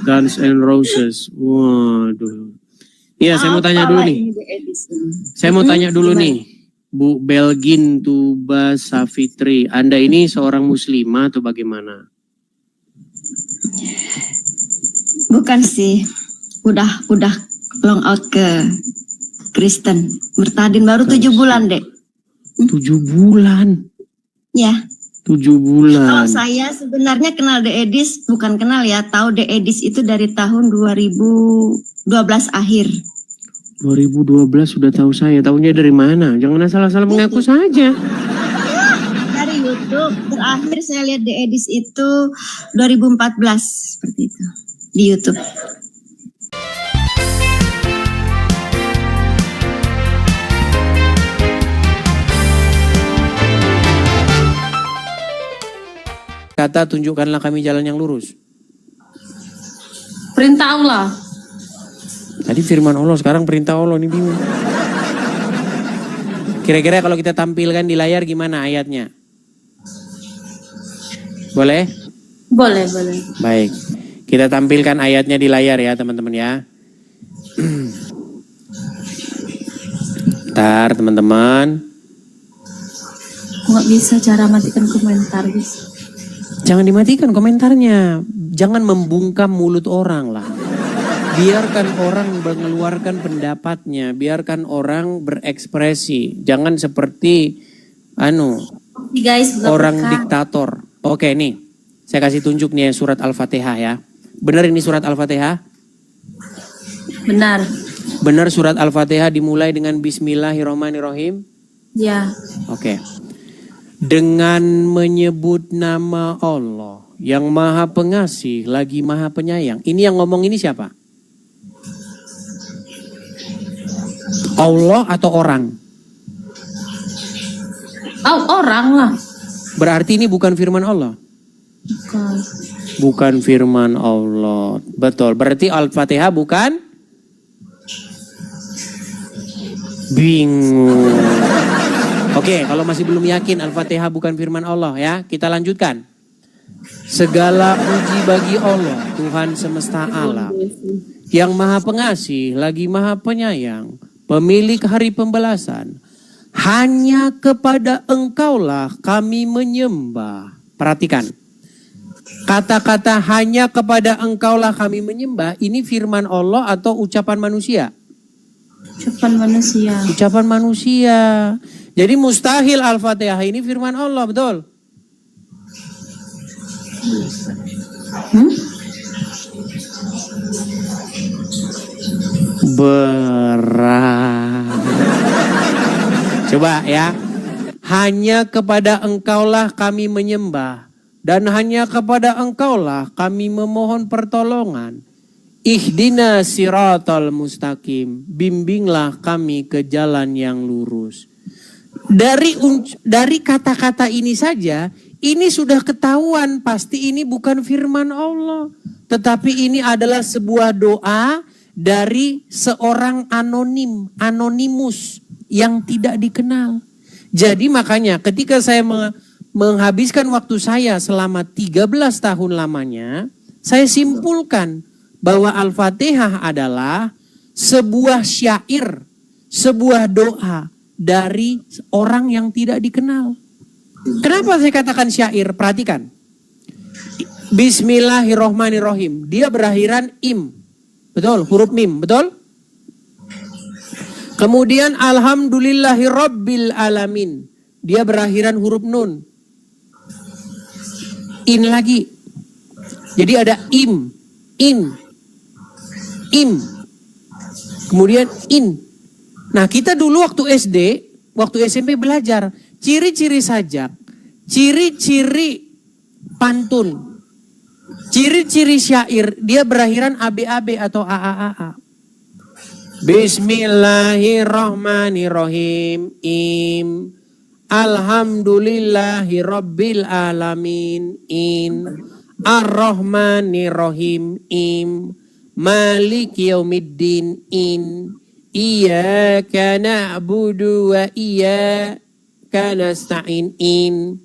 Guns N' Roses. Waduh. Iya, saya mau tanya dulu nih. Saya mau tanya dulu nih, Bu Belgin Tuba Safitri. Anda ini seorang muslimah atau bagaimana? Bukan sih. Udah long out ke Kristen. Murtadin baru 7 bulan, Dek. 7 bulan? Ya. 7 bulan. Kalau saya sebenarnya kenal The Edis, bukan kenal ya, tahu The Edis itu dari tahun 2012 akhir. 2012 sudah tahu saya. Tahunya dari mana? Jangan asal-asal mengaku saja. Dari YouTube. Terakhir saya lihat The Edis itu 2014 seperti itu di YouTube. Kata tunjukkanlah kami jalan yang lurus. Perintah Allah. Tadi firman Allah, sekarang perintah Allah, ini bingung. Kira-kira kalau kita tampilkan di layar gimana ayatnya? Boleh? Boleh. Baik. Kita tampilkan ayatnya di layar ya teman-teman ya. Bentar teman-teman. Nggak bisa cara matikan komentar, guys. Jangan dimatikan komentarnya. Jangan membungkam mulut orang lah. Biarkan orang mengeluarkan pendapatnya. Biarkan orang berekspresi. Jangan seperti guys, orang diktator. Oke nih. Saya kasih tunjuk nih surat Al-Fatihah ya. Benar ini surat Al-Fatihah? Benar. Benar surat Al-Fatihah dimulai dengan Bismillahirrahmanirrahim? Ya. Oke. Dengan menyebut nama Allah yang Maha Pengasih lagi Maha Penyayang. Ini yang ngomong ini siapa? Allah atau orang? Orang lah. Berarti ini bukan firman Allah? Bukan firman Allah. Betul. Berarti Al-Fatihah bukan? Bingung. Oke, kalau masih belum yakin Al-Fatihah bukan firman Allah ya, kita lanjutkan. Segala puji bagi Allah, Tuhan semesta alam, yang Maha Pengasih lagi Maha Penyayang, pemilik hari pembalasan. Hanya kepada Engkaulah kami menyembah. Perhatikan. Kata-kata hanya kepada Engkaulah kami menyembah, ini firman Allah atau ucapan manusia? Ucapan manusia. Ucapan manusia. Jadi mustahil Al-Fatihah ini firman Allah, betul? Berat. Coba ya. Hanya kepada Engkaulah kami menyembah. Dan hanya kepada Engkaulah kami memohon pertolongan. Ihdina siratal mustaqim. Bimbinglah kami ke jalan yang lurus. Dari kata-kata ini saja, ini sudah ketahuan pasti ini bukan firman Allah. Tetapi ini adalah sebuah doa dari seorang anonimus yang tidak dikenal. Jadi makanya ketika saya menghabiskan waktu saya selama 13 tahun lamanya, saya simpulkan bahwa Al-Fatihah adalah sebuah syair, sebuah doa dari orang yang tidak dikenal. Kenapa saya katakan syair? Perhatikan. Bismillahirrohmanirrohim. Dia berakhiran im. Betul, huruf mim, betul? Kemudian alhamdulillahirabbil alamin. Dia berakhiran huruf nun. In lagi. Jadi ada im, in, im. Kemudian in. Nah kita dulu waktu SD, waktu SMP belajar ciri-ciri sajak, ciri-ciri pantun, ciri-ciri syair, dia berakhiran ABAB atau AAAA. Bismillahirrahmanirrahim, im, alhamdulillahirabbil alamin, in, ar-rahmanirrahim, im, malik yaumiddin, in, iyyaka na'budu wa iyyaka nasta'in, in,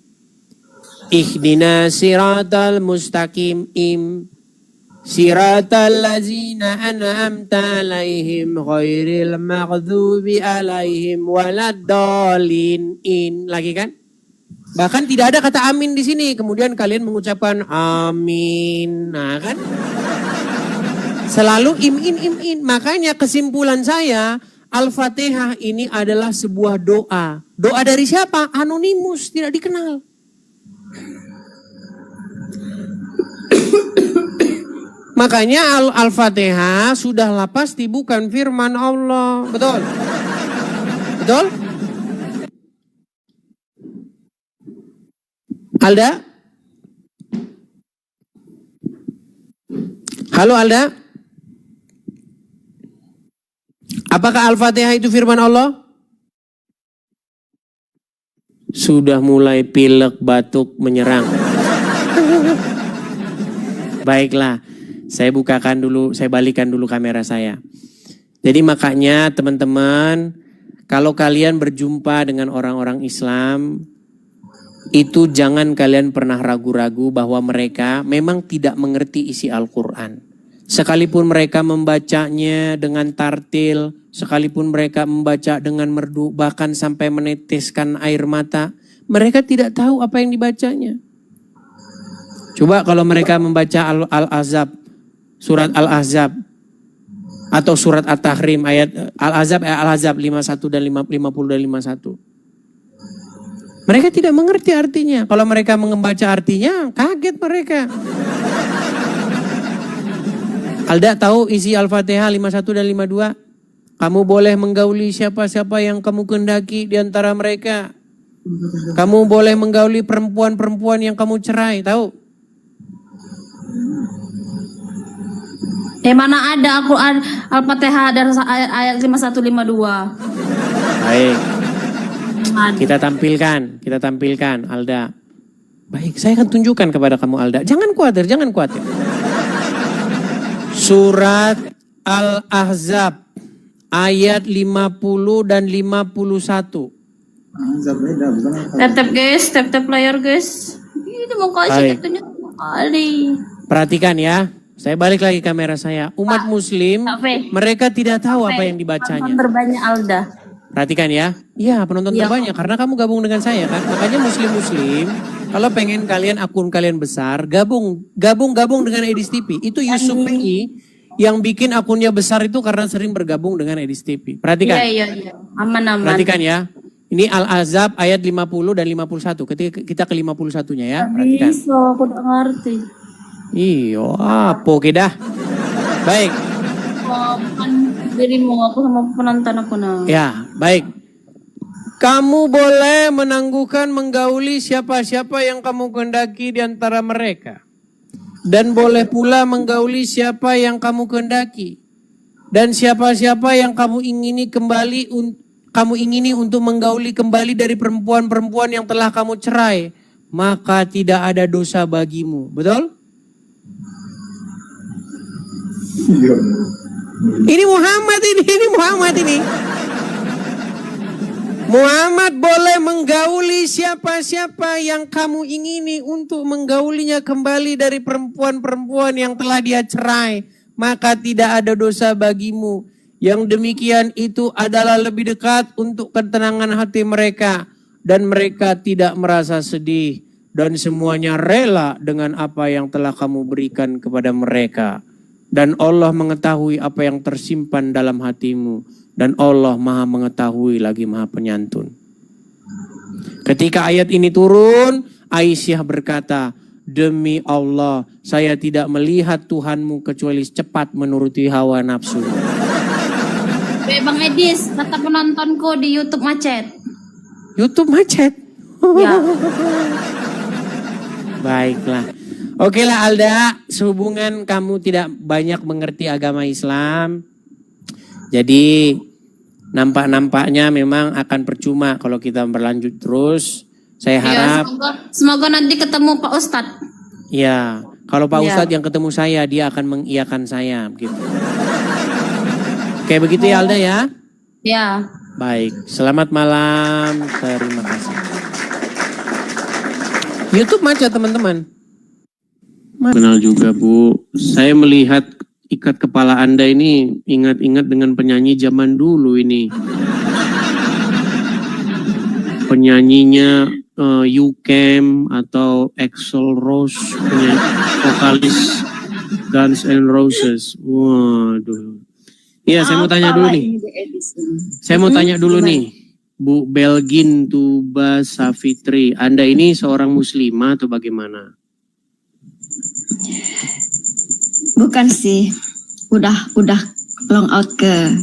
ihdina siratal mustaqim, im, Siratal ladzina an'amta alaihim ghairil maghdubi alaihim waladdallin. Lagi kan? Bahkan tidak ada kata amin di sini. Kemudian kalian mengucapkan amin. Nah kan? Selalu im. Makanya kesimpulan saya, Al-Fatihah ini adalah sebuah doa. Doa dari siapa? Anonimus, tidak dikenal. Makanya Al-Fatihah sudahlah pasti bukan firman Allah. Betul? Betul? Alda? Halo Alda? Apakah Al-Fatihah itu firman Allah? Sudah mulai pilek, batuk, menyerang. Baiklah, saya bukakan dulu, saya balikan dulu kamera saya. Jadi makanya teman-teman, kalau kalian berjumpa dengan orang-orang Islam, itu jangan kalian pernah ragu-ragu bahwa mereka memang tidak mengerti isi Al-Quran. Sekalipun mereka membacanya dengan tartil, sekalipun mereka membaca dengan merdu, bahkan sampai meneteskan air mata, mereka tidak tahu apa yang dibacanya. Coba kalau mereka membaca Al-Ahzab, surat Al-Ahzab, atau surat At-Tahrim, ayat Al-Ahzab 51 dan 50 dan 51. Mereka tidak mengerti artinya. Kalau mereka membaca artinya, kaget mereka. Alda tahu isi Al-Fatihah 51 dan 52? Kamu boleh menggauli siapa-siapa yang kamu kehendaki di antara mereka. Kamu boleh menggauli perempuan-perempuan yang kamu cerai, tahu? Mana ada Al-Quran Al-Fatihah dari ayat 5152. Baik. Kita tampilkan Alda. Baik, saya akan tunjukkan kepada kamu Alda. Jangan khawatir. Surat Al-Ahzab ayat 50 dan 51. Tap layar guys. Ini mau kasih katanya kali. Perhatikan ya. Saya balik lagi kamera saya. Umat muslim, mereka tidak tahu apa yang dibacanya. Terbanyak Alda. Perhatikan ya. Iya, penonton terbanyak karena kamu gabung dengan saya kan. Makanya muslim-muslim, kalau pengen akun kalian besar, gabung dengan Edis TV. Itu Yusuf PI yang bikin akunnya besar itu karena sering bergabung dengan Edis TV. Perhatikan. Iya. Aman. Perhatikan ya. Ini Al-Ahzab ayat 50 dan 51. Kita ke 51-nya ya. Perhatikan. Bisa, aku udah ngerti. Iyo, apa dah. Baik. Bukan dirimu, aku sama penonton aku nah. Ya, baik. Kamu boleh menangguhkan menggauli siapa-siapa yang kamu kehendaki di antara mereka. Dan boleh pula menggauli siapa yang kamu kehendaki. Dan siapa-siapa yang kamu ingini untuk menggauli kembali dari perempuan-perempuan yang telah kamu cerai, maka tidak ada dosa bagimu. Betul? Ini Muhammad ini. Muhammad boleh menggauli siapa-siapa yang kamu ingini untuk menggaulinya kembali dari perempuan-perempuan yang telah dia cerai. Maka tidak ada dosa bagimu. Yang demikian itu adalah lebih dekat untuk ketenangan hati mereka. Dan mereka tidak merasa sedih. Dan semuanya rela dengan apa yang telah kamu berikan kepada mereka. Dan Allah mengetahui apa yang tersimpan dalam hatimu. Dan Allah maha mengetahui lagi maha penyantun. Ketika ayat ini turun, Aisyah berkata, demi Allah, saya tidak melihat Tuhanmu kecuali cepat menuruti hawa nafsu. Bang Edis, kata penontonku di YouTube macet. YouTube macet? Ya. Baiklah. Oke lah Alda, sehubungan kamu tidak banyak mengerti agama Islam. Jadi nampaknya memang akan percuma kalau kita berlanjut terus. Saya harap. Ya, semoga nanti ketemu Pak Ustadz. Ya, kalau Pak Ustadz yang ketemu saya, dia akan mengiyakan saya. Gitu. Kayak begitu ya Alda ya? Ya. Baik, selamat malam. Terima kasih. YouTube macet teman-teman. Kenal juga Bu. Saya melihat ikat kepala Anda ini ingat-ingat dengan penyanyi zaman dulu ini. Penyanyinya U-Camp atau Axl Rose, vokalis Guns N' Roses. Waduh. Iya, saya mau tanya dulu nih. Saya mau tanya dulu nih, Bu Belgin Tuba Safitri. Anda ini seorang muslimah atau bagaimana? Bukan sih, udah long out ke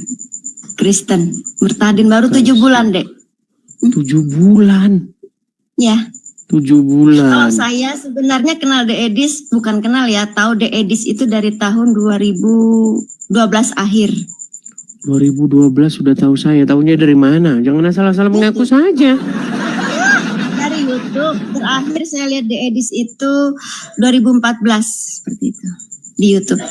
Kristen. Murtadin baru 7 bulan dek. 7 bulan? Ya. 7 bulan. Kalau saya sebenarnya kenal The Edis, bukan kenal ya, tahu The Edis itu dari tahun 2012 akhir. 2012 sudah tahu saya. Tahunya dari mana? Jangan asal-asal mengaku saja. Dari YouTube. Terakhir saya lihat The Edis itu 2014 seperti itu di YouTube.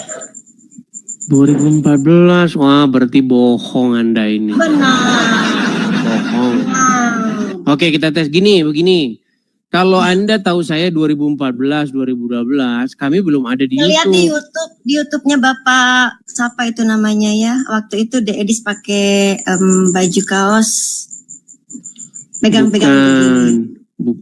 2014. Wah, berarti bohong Anda ini. Benar. Bohong. Oke, kita tes begini. Kalau Anda tahu saya 2014, 2012, kami belum ada di Lihat YouTube. di YouTube-nya Bapak siapa itu namanya ya? Waktu itu The Edis pakai baju kaos pegang-pegang begini.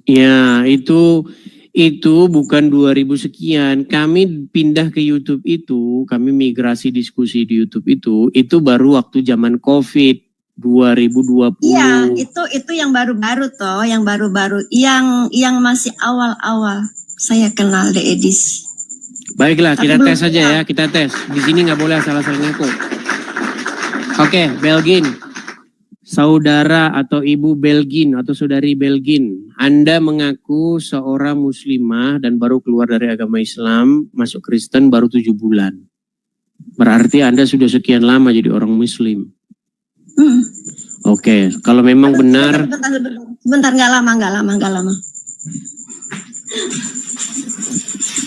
Ya, itu bukan 2000 sekian. Kami pindah ke YouTube itu, kami migrasi diskusi di YouTube itu baru waktu zaman Covid 2020. Iya, itu yang baru-baru toh, yang baru-baru, yang masih awal-awal saya kenal The Edis. Baiklah, kita tes saja ya, kita tes. Di sini nggak boleh asal-asal ngaku. Oke, Belgin. Saudara atau Ibu Belgin atau Saudari Belgin, Anda mengaku seorang muslimah dan baru keluar dari agama Islam, masuk Kristen baru 7 bulan. Berarti Anda sudah sekian lama jadi orang muslim. Oke, kalau memang benar. Sebentar, nggak lama.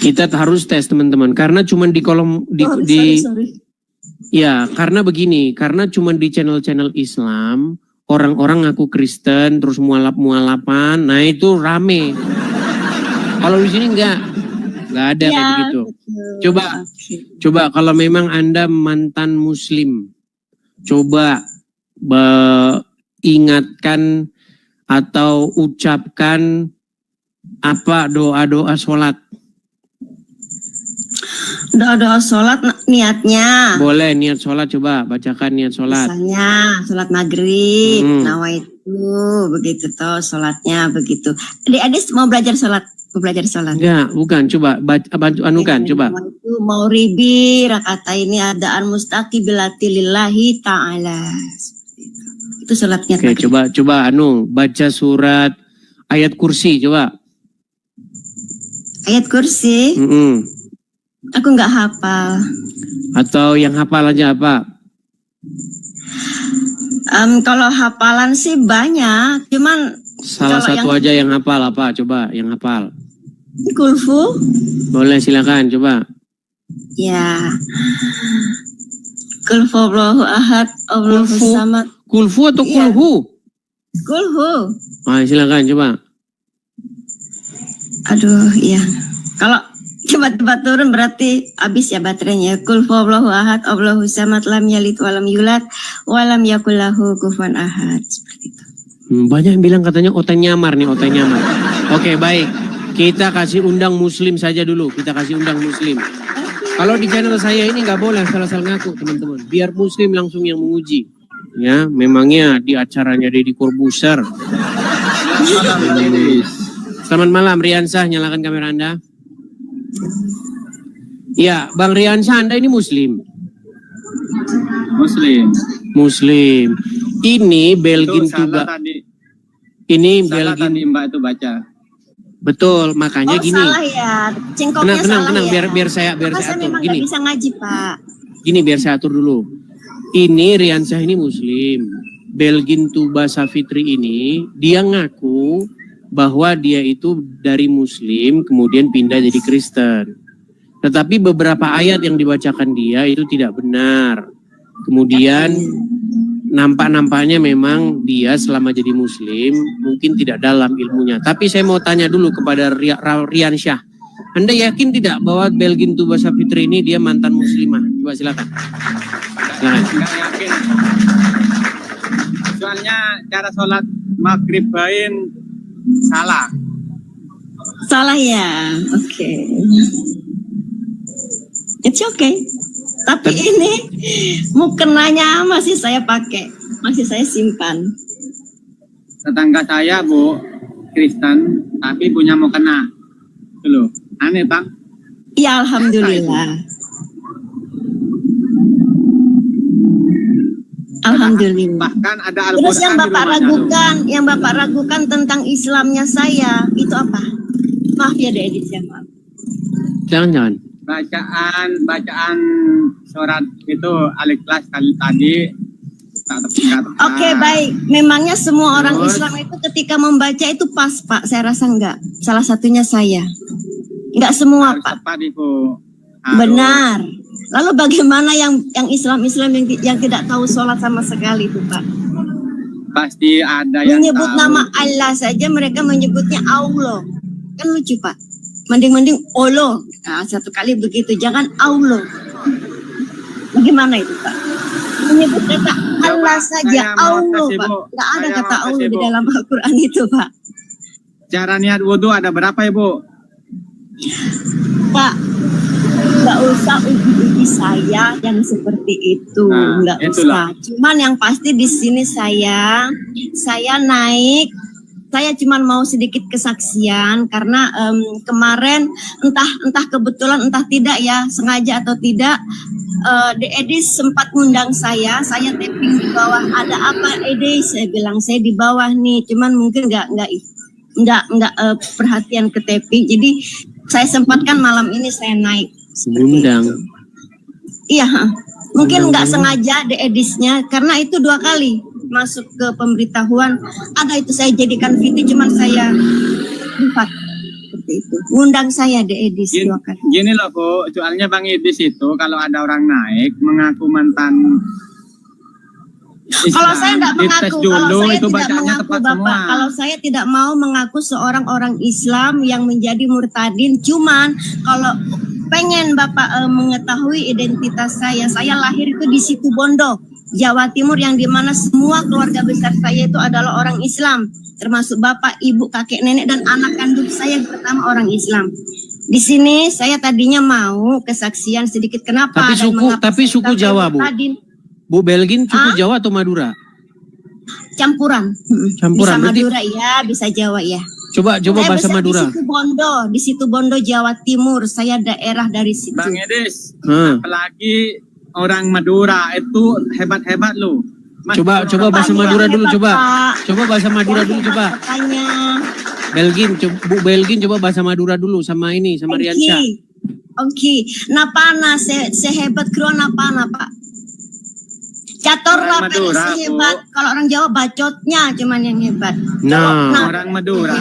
Kita harus tes teman-teman, karena cuma di kolom Sorry. Ya, karena begini, karena cuma di channel-channel Islam, orang-orang ngaku Kristen, terus mualaf-mualapan, nah itu rame. Kalau di sini enggak ada kayak begitu. Coba kalau memang Anda mantan Muslim, coba ingatkan atau ucapkan apa doa-doa sholat. Doa-doa sholat niatnya. Boleh niat sholat, coba bacakan niat sholat. Misalnya sholat maghrib, nawaitu, begitu toh sholatnya begitu. Di Adis mau belajar sholat. Enggak, bukan. Coba anukan, coba. Itu mau ribi rakaat ini adaan mustaqi bilati lillahi ta'ala. Itu sholatnya. Oke, coba baca surat ayat kursi, coba. Ayat kursi. Aku nggak hafal. Atau yang hafal aja apa? Kalau hafalan sih banyak, cuman salah satu aja yang hafal apa? Coba yang hafal. Kulfu. Boleh, silakan coba. Ya. Kulfu Allahu ahad, Allahu samad. Kulfu atau kulhu? Kulhu. Silakan coba. Aduh, iya. Kalau cepat-cepat turun berarti habis ya baterainya. Kulhu Allahu ahad, Allahu samad, lam yalid walam yulad, walam yakul lahu kufuwan ahad. Seperti itu. Banyak yang bilang katanya otak nyamar. Oke, baik. Kita kasih undang Muslim saja dulu. Kalau di channel saya ini nggak boleh asal-asal ngaku, teman-teman. Biar Muslim langsung yang menguji. Ya, memangnya di acaranya Deddy Corbuzier. Selamat malam, Riansah. Nyalakan kamera Anda. Ya, Bang Riansah, Anda ini Muslim. Muslim. Ini Belgin Tuba. Ini Belgin. Tadi Mbak itu baca. Betul, makanya gini. Salah ya. Cengkoknya Tenang, ya. biar saya atur. Memang Gini. bisa ngaji, Pak. Gini, biar saya atur dulu. Ini Riansah ini Muslim. Belgin Tuba Safitri ini dia ngaku bahwa dia itu dari Muslim kemudian pindah jadi Kristen. Tetapi beberapa ayat yang dibacakan dia itu tidak benar. Kemudian nampaknya memang dia selama jadi Muslim mungkin tidak dalam ilmunya. Tapi saya mau tanya dulu kepada Riansyah. Anda yakin tidak bahwa Belgin Tuba Sapitri ini dia mantan muslimah? Coba silakan. Silakan. Enggak yakin. Soalnya cara sholat maghrib bain salah. Salah ya. Oke. It's okay. Tapi ini mukenanya masih saya pakai, masih saya simpan. Tetangga saya Bu Kristen tapi punya mukena. Itu loh. Aneh Bang. Ya alhamdulillah. Alhamdulillah. Bahkan ada Al-Quran. Terus yang di Bapak rumahnya, ragukan, yang Bapak ragukan tentang Islamnya saya, itu apa? Maaf ya Dek Edis ya, maaf. Jangan. Bacaan surat itu Al-Ikhlas tadi tak tepat. Oke, baik. Memangnya semua orang Terus? Islam itu ketika membaca itu pas, Pak? Saya rasa enggak. Salah satunya saya. Enggak semua, Harus Pak. tepat Ibu. Harus. Benar. Lalu bagaimana yang Islam yang tidak tahu sholat sama sekali itu, Pak? Pasti ada yang Menyebut tahu. nama Allah saja mereka menyebutnya Allah. Kan lucu, Pak. Mending Allah. Nah, satu kali begitu, jangan Allah. Bagaimana itu, Pak? Menyebut kata Allah saja, saya mau Allah, kasih, Pak. Bu. Nggak ada Saya kata mau Allah kasih, di Bu. dalam Al-Quran itu, Pak. Cara niat wudhu ada berapa Ibu? Pak, nggak usah uji-uji saya yang seperti itu, Nah, nggak itulah. usah. Cuman yang pasti di sini saya naik. Saya cuman mau sedikit kesaksian karena kemarin entah kebetulan entah tidak ya, sengaja atau tidak, The Edis sempat ngundang saya tapping di bawah. Ada apa Edis? Saya bilang saya di bawah nih, cuman mungkin nggak perhatian ke tapping. Jadi saya sempatkan malam ini saya naik. Undang. Iya, mungkin nggak sengaja The Edisnya karena itu 2 kali masuk ke pemberitahuan. Ada itu saya jadikan video, cuman saya lipat seperti itu. Undang saya The Edis 2 kali. Gini loh Bu, soalnya Bang Idis itu kalau ada orang naik mengaku mantan Islam, Kalau saya tidak dites mengaku, dulu, kalau saya itu tidak bacanya mengaku tepat Bapak, semua. kalau saya tidak mau mengaku seorang orang Islam yang menjadi murtadin, cuman kalau pengen Bapak mengetahui identitas saya lahir itu di Situbondo, Jawa Timur, yang dimana semua keluarga besar saya itu adalah orang Islam, termasuk bapak, ibu, kakek, nenek, dan anak kandung saya yang pertama orang Islam. Di sini saya tadinya mau kesaksian sedikit kenapa. Tapi dan suku- mengapa tapi saya suku sampai Jawa, Bu. murtadin. Bu Belgin suku Jawa atau Madura? Campuran. Campuran, Bisa berarti- Madura ya, bisa Jawa ya. Coba Saya bahasa besar Madura. Di Situbondo, Jawa Timur. Saya daerah dari situ. Bang Idis, Hmm. apalagi orang Madura itu hebat-hebat loh. Mas, Coba orang- bahasa Apanya Madura yang dulu, hebat, coba. Pak? Coba bahasa Madura dulu, coba. Katanya. Belgin, Bu Belgin coba bahasa Madura dulu sama Riansyah. Oke. Napana sehebat kruan napana, Pak. Cator Orang lah Madura, sehebat. Bu. Kalau orang Jawa bacotnya cuman yang hebat. Nah. Orang Madura.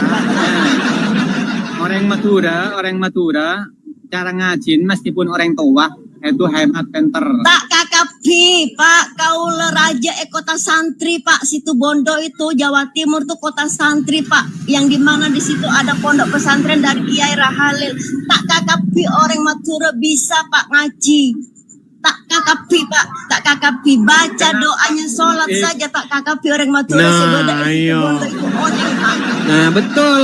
Orang Madura cara ngajin meskipun orang tua itu hebat pinter. Tak kakapi, Pak. Kaula Raja kota santri, Pak. Situbondo itu Jawa Timur tuh kota santri, Pak. Yang dimana di situ ada pondok pesantren dari Kiai Rahalil. Tak kakapi orang Madura bisa, Pak, ngaji. Tak kakapi, Pak. Tak kakapi. Baca doanya sholat saja. Tak kakapi orang Madura. Nah, Segoda ayo. Situbondo itu orang Pak. Nah, betul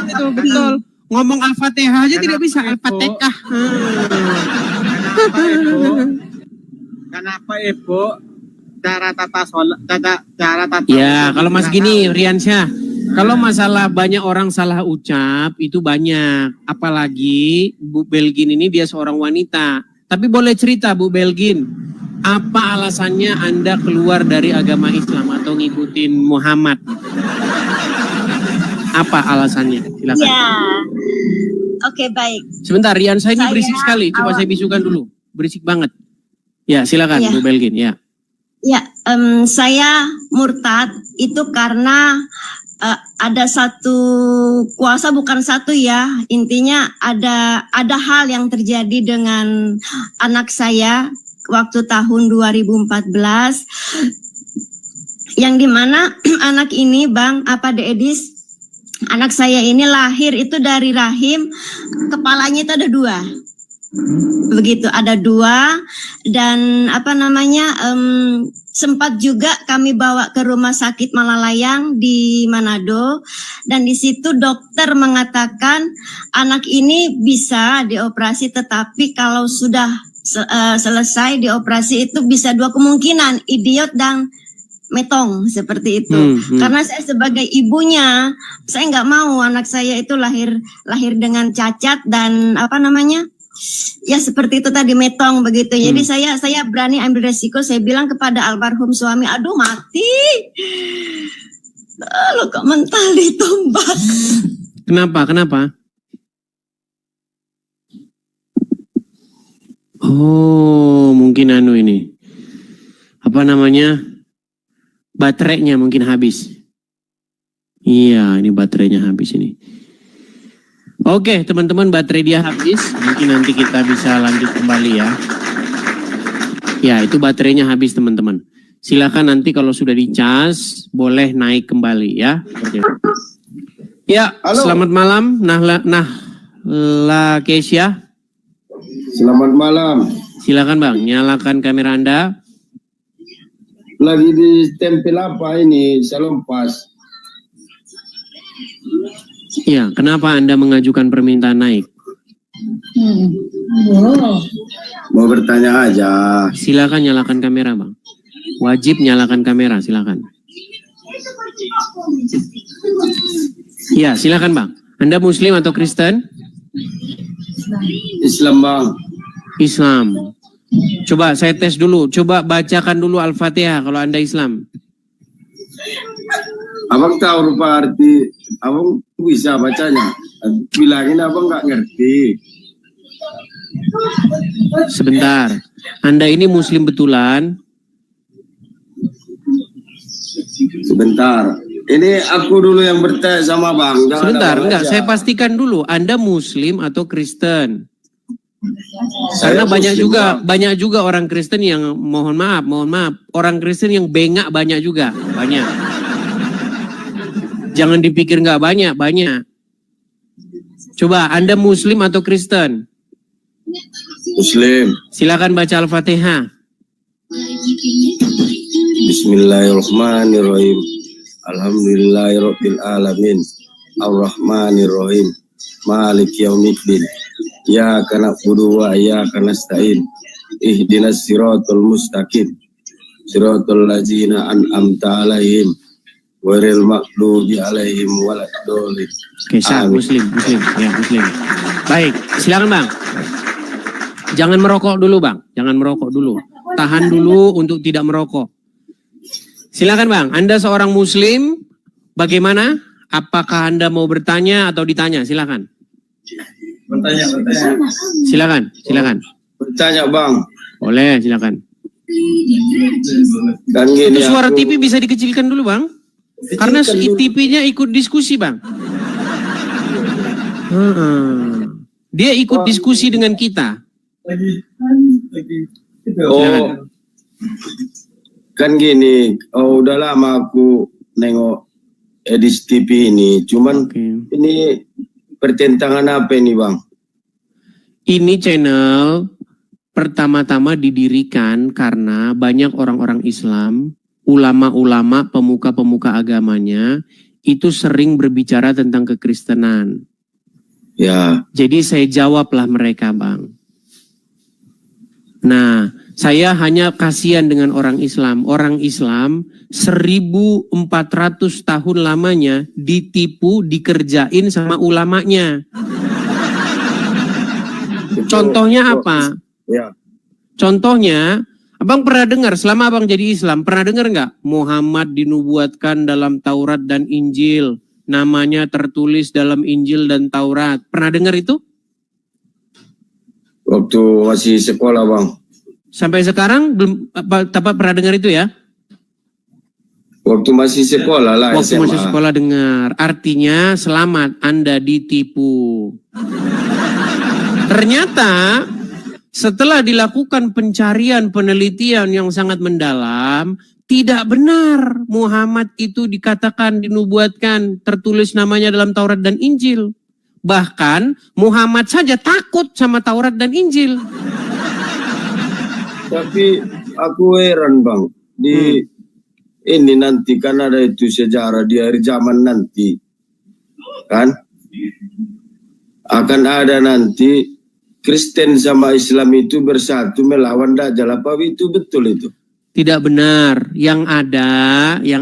itu, betul. Ngomong Al-Fatihah aja tidak bisa, Al-Fatihah. Kenapa Ibu cara tata sholat, cara tata Ya, wudhu kalau Mas tidak gini, tahu? Riansyah, kalau masalah banyak orang salah ucap, itu banyak. Apalagi Bu Belgin ini dia seorang wanita. Tapi boleh cerita Bu Belgin, apa alasannya Anda keluar dari agama Islam atau ngikutin Muhammad? Apa alasannya? Silakan. Ya. Oke, baik. Sebentar, Riansyah ini Saya berisik sekali. Coba awal- saya bisukan dulu. Berisik banget. Ya, silakan Ya. Bu Belgin, ya. Ya, saya murtad itu karena ada satu kuasa, bukan satu ya. Intinya ada hal yang terjadi dengan anak saya waktu tahun 2014 yang dimana anak ini, Bang, The Edis, Anak saya ini lahir itu dari rahim, kepalanya itu ada 2. Begitu, ada 2. Dan sempat juga kami bawa ke rumah sakit Malalayang di Manado, dan di situ dokter mengatakan anak ini bisa dioperasi, tetapi kalau sudah selesai dioperasi itu bisa 2 kemungkinan, idiot dan metong, seperti itu. Karena saya sebagai ibunya, saya nggak mau anak saya itu lahir dengan cacat dan ya seperti itu tadi, metong begitu. Jadi saya berani ambil resiko. Saya bilang kepada almarhum suami, aduh mati, lo kok mental ditombak. Kenapa? Oh, mungkin ini. Baterainya mungkin habis. Iya, ini baterainya habis ini. Oke, teman-teman, baterai dia habis. Mungkin nanti kita bisa lanjut kembali ya. Ya, itu baterainya habis, teman-teman. Silakan nanti kalau sudah dicas, boleh naik kembali ya. Ya, halo. Selamat malam, Nahla Kesia. Selamat malam. Silakan Bang, nyalakan kamera Anda. Lagi ditempel apa ini? Shalom pas. Ya, kenapa Anda mengajukan permintaan naik? Mau bertanya aja. Silakan nyalakan kamera Bang. Wajib nyalakan kamera, silakan. Ya, silakan Bang. Anda Muslim atau Kristen? Islam Bang. Islam. Coba saya tes dulu. Coba bacakan dulu Al-Fatihah kalau Anda Islam. Abang tahu rupa arti, abang bisa bacanya. Bilangin abang nggak ngerti. Sebentar. Anda ini Muslim betulan? Sebentar. Ini aku dulu yang bertanya sama Bang. Sebentar, enggak. Saya pastikan dulu. Anda Muslim atau Kristen? Karena banyak juga orang Kristen yang mohon maaf, orang Kristen yang bengak banyak juga, banyak. Jangan dipikir nggak banyak. Coba Anda Muslim atau Kristen? Muslim. Silakan baca Al-Fatihah. Bismillahirrahmanirrahim. Alhamdulillahirabbil alamin. Ar-Rahmanirrahim. Maliki yaumiddin. Iyyaka na'budu wa iyyaka nasta'in. Ihdinas siratal mustaqim. Siratal ladzina an'amta 'alaihim ghairil maghdubi 'alaihim waladdallin. Oke, Muslim. Ya, Muslim. Baik, silakan Bang. Jangan merokok dulu Bang. Tahan dulu untuk tidak merokok. Silakan Bang, Anda seorang Muslim, bagaimana? Apakah Anda mau bertanya atau ditanya? Silakan. Bertanya. Silakan. Bertanya Bang. Boleh, silakan. Dan gini, itu suara TV bisa dikecilkan dulu Bang. Karena TV-nya ikut diskusi Bang. Dia ikut diskusi dengan kita. Oh, kan gini. Oh, udah lama aku nengok edis TV ini. Cuman ini pertentangan apa ini Bang? Ini channel pertama-tama didirikan karena banyak orang-orang Islam, ulama-ulama, pemuka-pemuka agamanya itu sering berbicara tentang kekristenan. Ya. Jadi saya jawablah mereka Bang. Nah, saya hanya kasihan dengan orang Islam. Orang Islam 1400 tahun lamanya ditipu, dikerjain sama ulamanya. Contohnya apa? Ya. Contohnya, Abang pernah dengar selama Abang jadi Islam, pernah dengar nggak? Muhammad dinubuatkan dalam Taurat dan Injil. Namanya tertulis dalam Injil dan Taurat. Pernah dengar itu? Waktu masih sekolah Bang. Sampai sekarang belum pernah dengar itu ya? Waktu masih sekolah lah. Waktu SMA. masih sekolah dengar. Artinya selamat, Anda ditipu. Ternyata setelah dilakukan pencarian penelitian yang sangat mendalam, tidak benar Muhammad itu dikatakan, dinubuatkan, tertulis namanya dalam Taurat dan Injil. Bahkan Muhammad saja takut sama Taurat dan Injil. Tapi aku heran Bang, di ini nanti kan ada itu sejarah di akhir zaman nanti, kan? Akan ada nanti Kristen sama Islam itu bersatu melawan Dajjal. Apa itu betul itu? Tidak benar. Yang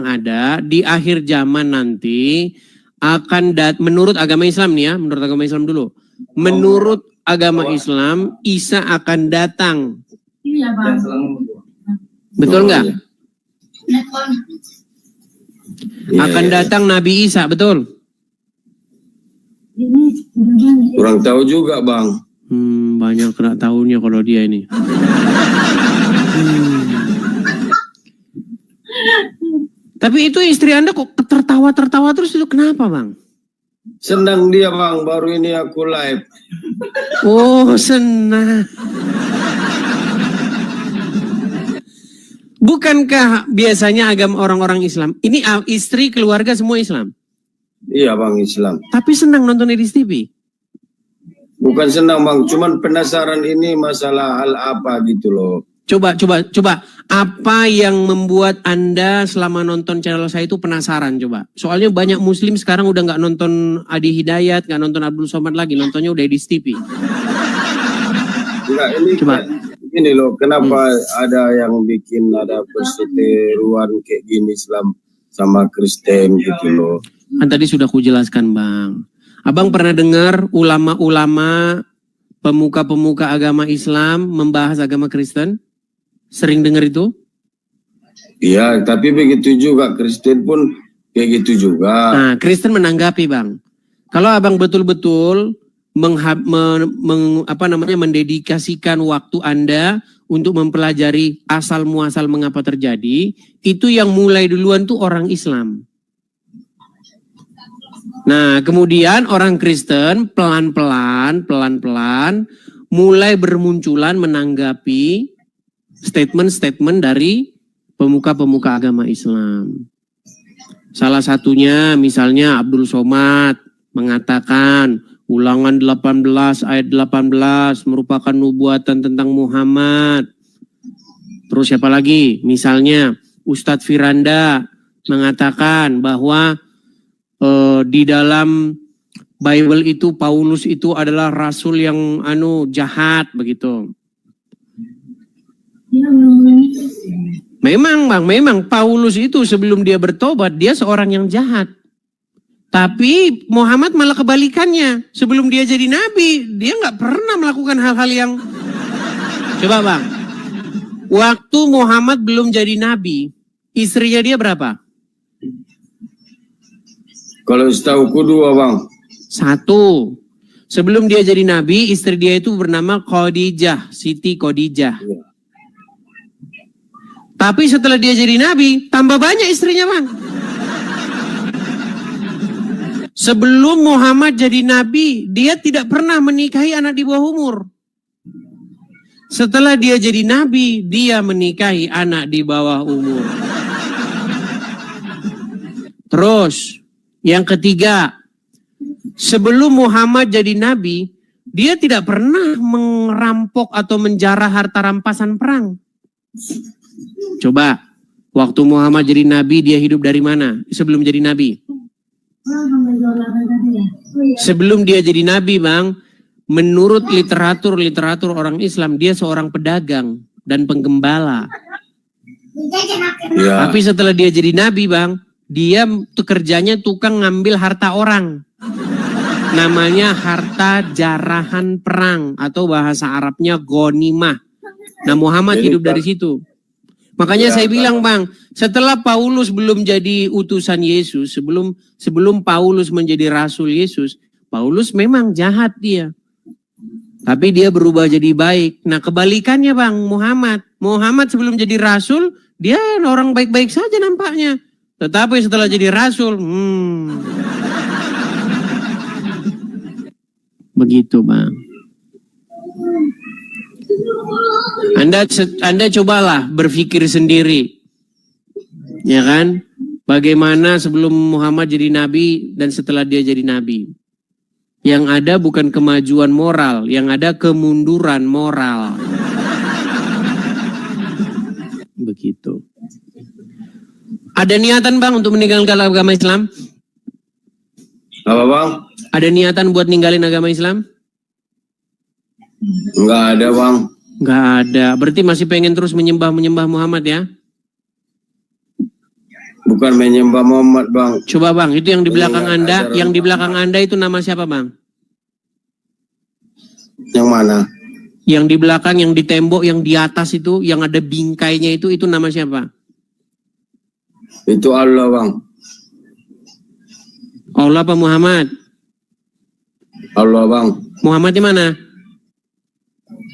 ada di akhir zaman nanti akan menurut agama Islam nih ya, menurut agama Islam dulu. Menurut agama Islam, Isa akan datang. Iya bang. Betul nggak? Iya, Akan datang Nabi Isa, betul? kurang tahu juga Bang. Banyak kena tahunya kalau dia ini. Tapi itu istri Anda kok tertawa terus, itu kenapa Bang? Senang dia Bang, baru ini aku live. Oh, senang. Bukankah biasanya agama orang-orang Islam, ini istri keluarga semua Islam? Iya Bang, Islam. Tapi senang nonton Edis TV? Bukan senang Bang, cuman penasaran ini masalah hal apa gitu loh. Coba. Apa yang membuat Anda selama nonton channel saya itu penasaran coba? Soalnya banyak muslim sekarang udah nggak nonton Adi Hidayat, nggak nonton Abdul Somad lagi, nontonnya udah Edis TV. Enggak, ini Coba. Ini loh, kenapa ada yang bikin ada perseteruan kayak gini Islam sama Kristen gitu loh. Kan tadi sudah kujelaskan Bang. Abang pernah dengar ulama-ulama, pemuka-pemuka agama Islam membahas agama Kristen? Sering dengar itu? Iya, tapi begitu juga Kristen pun kayak gitu juga. Nah, Kristen menanggapi Bang. Kalau abang betul-betul mendedikasikan waktu Anda untuk mempelajari asal muasal mengapa terjadi, itu yang mulai duluan tuh orang Islam. Nah, kemudian orang Kristen pelan-pelan mulai bermunculan menanggapi statement-statement dari pemuka-pemuka agama Islam. Salah satunya misalnya Abdul Somad mengatakan Ulangan 18 ayat 18 merupakan nubuatan tentang Muhammad. Terus siapa lagi? Misalnya Ustadz Firanda mengatakan bahwa di dalam Bible itu Paulus itu adalah rasul yang jahat begitu. Memang Bang, memang Paulus itu sebelum dia bertobat dia seorang yang jahat. Tapi Muhammad malah kebalikannya. Sebelum dia jadi nabi, dia nggak pernah melakukan hal-hal yang... Coba Bang, waktu Muhammad belum jadi nabi, istrinya dia berapa? Kalau setahuku 2 Bang. 1. Sebelum dia jadi nabi, istri dia itu bernama Khadijah, Siti Khadijah. Ya. Tapi setelah dia jadi nabi, tambah banyak istrinya Bang. Sebelum Muhammad jadi nabi, dia tidak pernah menikahi anak di bawah umur. Setelah dia jadi nabi, dia menikahi anak di bawah umur. Terus, yang ketiga, sebelum Muhammad jadi nabi, dia tidak pernah merampok atau menjarah harta rampasan perang. Coba, waktu Muhammad jadi nabi, dia hidup dari mana? Sebelum jadi nabi. Sebelum dia jadi nabi Bang, menurut literatur orang Islam, dia seorang pedagang dan penggembala. Ya. Tapi setelah dia jadi nabi Bang, dia kerjanya tukang ngambil harta orang. Namanya harta jarahan perang atau bahasa Arabnya ghanimah. Nah Muhammad hidup dari situ. Makanya saya bilang Bang, setelah Paulus belum jadi utusan Yesus, sebelum Paulus menjadi rasul Yesus, Paulus memang jahat dia. Tapi dia berubah jadi baik. Nah kebalikannya Bang, Muhammad sebelum jadi rasul, dia orang baik-baik saja nampaknya. Tetapi setelah jadi rasul, begitu Bang. Anda cobalah berpikir sendiri. Ya kan? Bagaimana sebelum Muhammad jadi nabi dan setelah dia jadi nabi. Yang ada bukan kemajuan moral, yang ada kemunduran moral. Begitu. Ada niatan Bang untuk meninggalkan agama Islam? Apa Bang? Ada niatan buat ninggalin agama Islam? Enggak ada Bang. Enggak ada. Berarti masih pengen terus menyembah Muhammad ya? Bukan menyembah Muhammad Bang. Coba Bang, itu yang di belakang Anda, yang di belakang Anda itu nama siapa Bang? Yang mana? Yang di belakang, yang di tembok, yang di atas itu, yang ada bingkainya itu nama siapa? Itu Allah Bang. Allah apa Muhammad? Allah Bang. Muhammad di mana?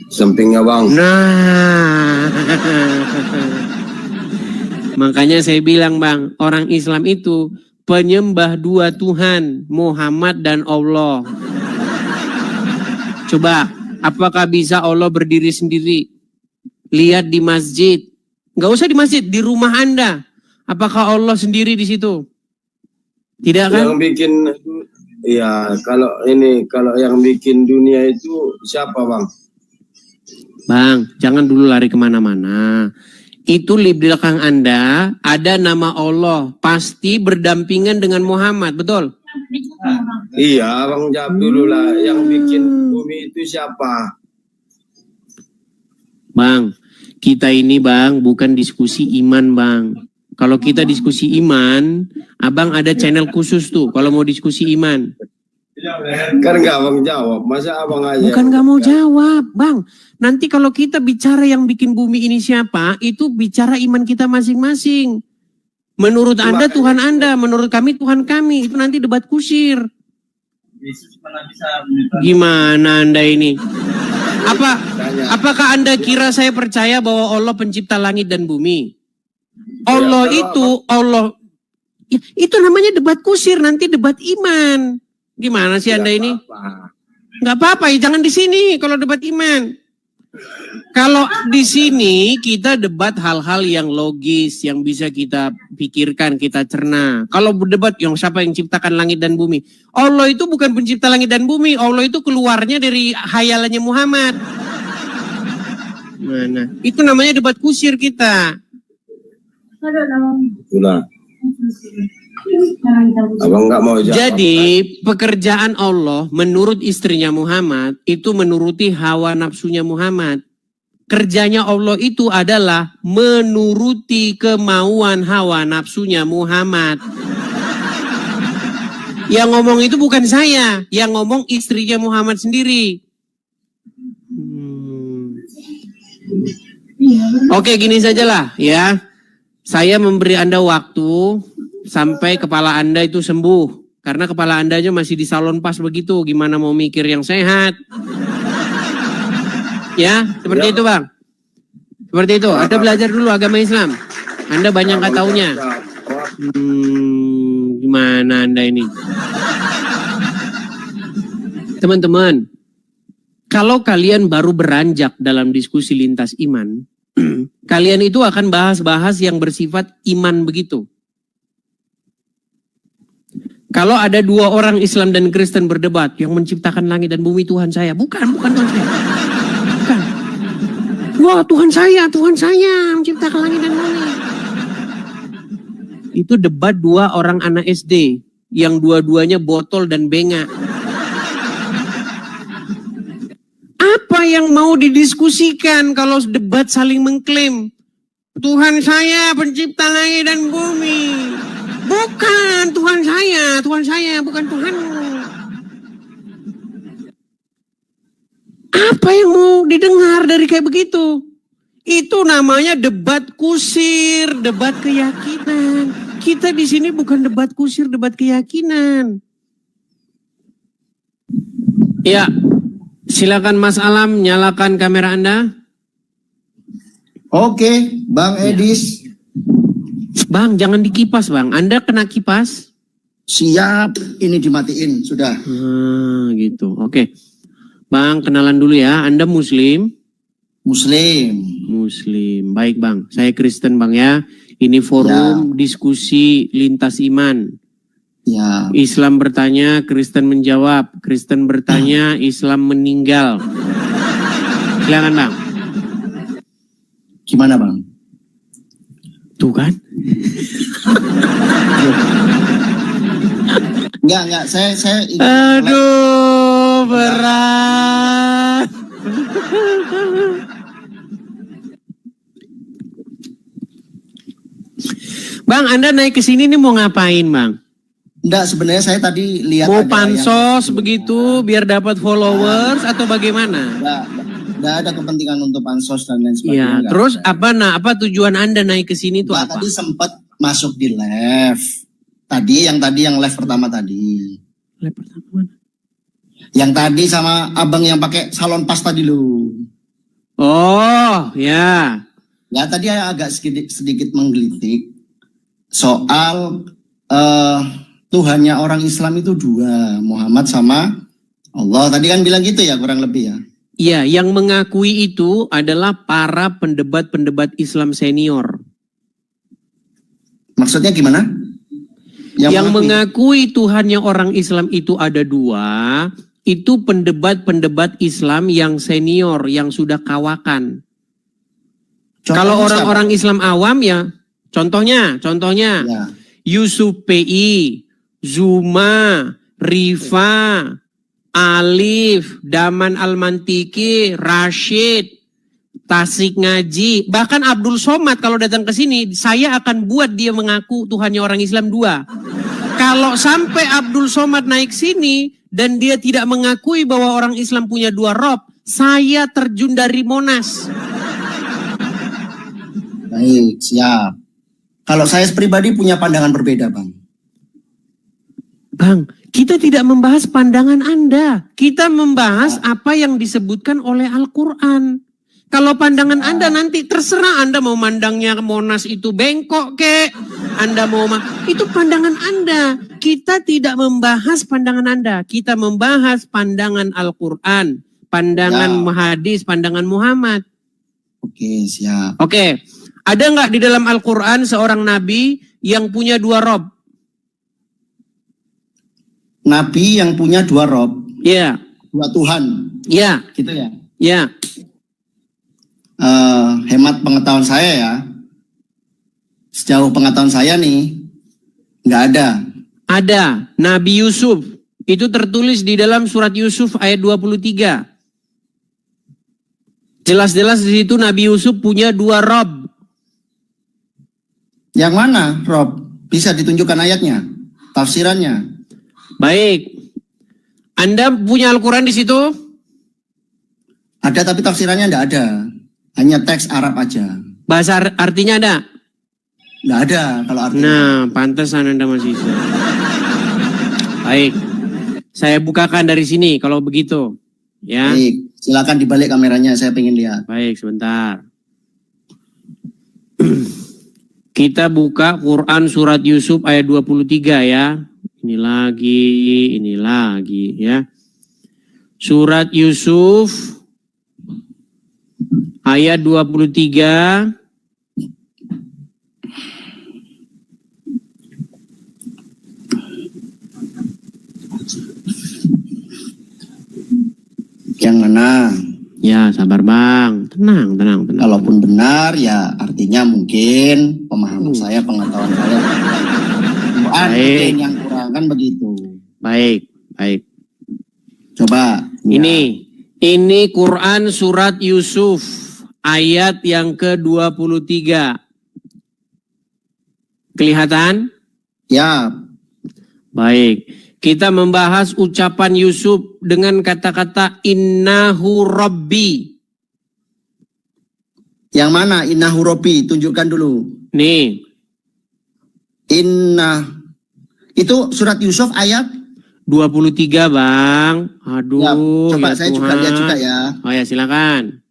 Sampingnya Bang. Nah, makanya saya bilang Bang, orang Islam itu penyembah dua Tuhan, Muhammad dan Allah. Coba, apakah bisa Allah berdiri sendiri? Lihat di masjid. Nggak usah di masjid, di rumah Anda. Apakah Allah sendiri di situ? Tidak kan? Yang bikin, ya kalau yang bikin dunia itu siapa Bang? Bang, jangan dulu lari kemana-mana. Itu di belakang Anda ada nama Allah. Pasti berdampingan dengan Muhammad, betul? Iya Bang, jawab dulu lah. Yang bikin bumi itu siapa? Bang, kita ini Bang bukan diskusi iman Bang. Kalau kita diskusi iman, Abang ada channel khusus tuh kalau mau diskusi iman. Kan nggak Bang jawab, masa Abang aja? Bukan nggak mau jawab, Bang. Nanti kalau kita bicara yang bikin bumi ini siapa, itu bicara iman kita masing-masing. Menurut Anda Tuhan Anda, menurut kami Tuhan kami. Itu nanti debat kusir. Gimana Anda ini? Apakah Anda kira saya percaya bahwa Allah pencipta langit dan bumi? Allah itu namanya debat kusir, nanti debat iman. Gimana sih Anda ini? Nggak apa-apa ya, jangan di sini kalau debat iman. Kalau di sini kita debat hal-hal yang logis, yang bisa kita pikirkan, kita cerna. Kalau berdebat yang siapa yang ciptakan langit dan bumi? Allah itu bukan pencipta langit dan bumi. Allah itu keluarnya dari hayalannya Muhammad. Mana? Itu namanya debat kusir kita. Itulah. Abang nggak mau jawab. Jadi pekerjaan Allah menurut istrinya Muhammad itu menuruti hawa nafsunya Muhammad. Kerjanya Allah itu adalah menuruti kemauan hawa nafsunya Muhammad. Yang ngomong itu bukan saya, yang ngomong istrinya Muhammad sendiri. Oke, gini sajalah ya. Saya memberi Anda waktu sampai kepala Anda itu sembuh. Karena kepala Anda aja masih di salon pas begitu. Gimana mau mikir yang sehat? Ya, seperti itu Bang. Seperti itu. Anda belajar dulu agama Islam. Anda banyak nggak taunya. Gimana Anda ini? Teman-teman, kalau kalian baru beranjak dalam diskusi lintas iman, kalian itu akan bahas-bahas yang bersifat iman begitu. Kalau ada dua orang Islam dan Kristen berdebat, yang menciptakan langit dan bumi Tuhan saya. Bukan Tuhan saya. Bukan. Wah, Tuhan saya menciptakan langit dan bumi. Itu debat dua orang anak SD, yang dua-duanya botol dan bengak. Apa yang mau didiskusikan kalau debat saling mengklaim? Tuhan saya pencipta langit dan bumi. Bukan Tuhan saya, bukan Tuhanmu. Apa yang mau didengar dari kayak begitu? Itu namanya debat kusir, debat keyakinan. Kita di sini bukan debat kusir, debat keyakinan. Ya, silakan Mas Alam, nyalakan kamera Anda. Oke, Bang Edis. Bang, jangan dikipas Bang. Anda kena kipas. Siap, ini dimatiin, sudah. Gitu, oke. Bang, kenalan dulu ya. Anda Muslim? Muslim. Muslim. Baik Bang, saya Kristen Bang ya. Ini forum diskusi lintas iman. Ya. Islam bertanya, Kristen menjawab. Kristen bertanya, Islam meninggal. Silakan Bang. Gimana Bang? Tuh kan? Enggak, saya Aduh, berat. Bang, Anda naik ke sini nih mau ngapain, Bang? enggak, sebenarnya saya tadi lihat Mau ada pansos yang- begitu biar dapat followers atau bagaimana? Enggak ada kepentingan untuk pansos dan lain sebagainya. Iya, enggak terus ada. apa tujuan Anda naik ke sini tuh Enggak, apa? tadi sempat masuk di live. Tadi yang live pertama tadi. Live pertama mana? Yang tadi sama abang yang pakai salon pas tadi lu. Oh, ya. Ya tadi agak sedikit menggelitik soal Tuhannya orang Islam itu dua, Muhammad sama Allah. Tadi kan bilang gitu ya, kurang lebih ya. Iya, yang mengakui itu adalah para pendebat-pendebat Islam senior. Maksudnya gimana? Yang mengakui Tuhannya orang Islam itu ada dua, itu pendebat-pendebat Islam yang senior, yang sudah kawakan. Kalau orang-orang Islam awam ya, contohnya ya. Yusuf PI, Zuma, Rifa, Alif, Daman Al-Mantiki, Rashid, Tasik Ngaji, bahkan Abdul Somad kalau datang ke sini, saya akan buat dia mengaku Tuhannya orang Islam dua. Kalau sampai Abdul Somad naik sini dan dia tidak mengakui bahwa orang Islam punya dua rob, saya terjun dari Monas. Baik, siap. Kalau saya pribadi punya pandangan berbeda, Bang. Bang, kita tidak membahas pandangan Anda. Kita membahas apa yang disebutkan oleh Al-Quran. Kalau pandangan Anda nanti terserah Anda mau mandangnya Monas itu bengkok kek. Anda mau itu pandangan Anda. Kita tidak membahas pandangan Anda. Kita membahas pandangan Al-Quran. Pandangan hadis, pandangan Muhammad. Oke, siap. Oke. Ada nggak di dalam Al-Quran seorang nabi yang punya dua rob? Nabi yang punya dua rob. Iya. Dua Tuhan. Iya. Gitu ya. Iya. Hemat pengetahuan saya ya. Sejauh pengetahuan saya nih, nggak ada. Ada. Nabi Yusuf. Itu tertulis di dalam surat Yusuf ayat 23. Jelas-jelas di situ Nabi Yusuf punya dua rob. Yang mana, Rob? Bisa ditunjukkan ayatnya, tafsirannya. Baik. Anda punya Al-Quran di situ? Ada tapi tafsirannya enggak ada. Hanya teks Arab aja. Bahasa artinya ada? Enggak ada kalau artinya. Nah, pantesan Anda masih bisa. Baik. Saya bukakan dari sini kalau begitu. Ya. Baik, silakan dibalik kameranya, saya pengen lihat. Baik, sebentar. Kita buka Quran surat Yusuf ayat 23 ya. Ini lagi ya. Surat Yusuf ayat 23. Yang mana? Ya, sabar Bang. Tenang. Kalaupun benar ya artinya mungkin pemahaman saya, pengetahuan saya. Mungkin yang kurang kan begitu. Baik. Coba. Ini Quran surat Yusuf ayat yang ke-23. Kelihatan? Ya. Baik. Kita membahas ucapan Yusuf dengan kata-kata innahu rabbi. Yang mana innahu rabbi? Tunjukkan dulu. Nih. Itu surat Yusuf ayat 23 Bang. Aduh. Ya, coba ya saya Tuhan. juga lihat juga ya. Oh ya silakan.